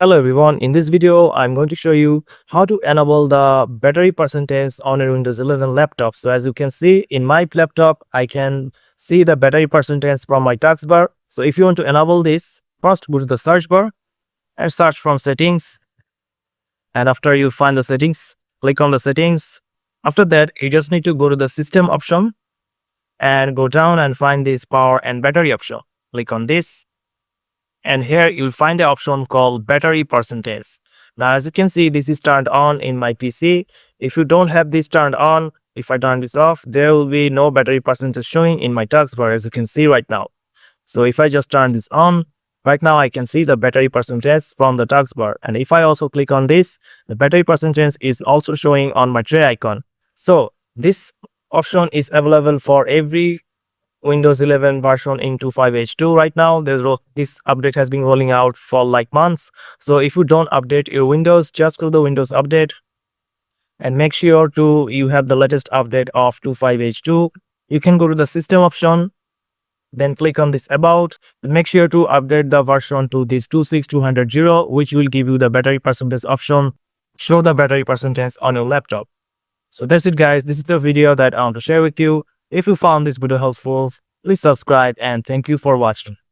Hello everyone, in this video I'm going to show you how to enable the battery percentage on a Windows 11 laptop. So as you can see in my laptop, I can see the battery percentage from my taskbar. So if you want to enable this, first go to the search bar and search from settings. And after you find the settings, click on the settings. After that, you just need to go to the system option and go down and find this power and battery option. Click on this. And here you'll find the option called battery percentage. Now as you can see, this is turned on in my PC. If you don't have this turned on, if I turn this off, there will be no battery percentage showing in my taskbar, as you can see right now. So if I just turn this on, right now I can see the battery percentage from the taskbar. And if I also click on this, the battery percentage is also showing on my tray icon. So this option is available for every Windows 11 version in 25H2 right now. This update has been rolling out for like months. So if you don't update your Windows, just go to the Windows update and make sure you have the latest update of 25H2. You can go to the system option, then click on this about, and make sure to update the version to this 26200, which will give you the battery percentage option, show the battery percentage on your laptop. So that's it guys, this is the video that I want to share with you. If you found this video helpful, please subscribe and thank you for watching.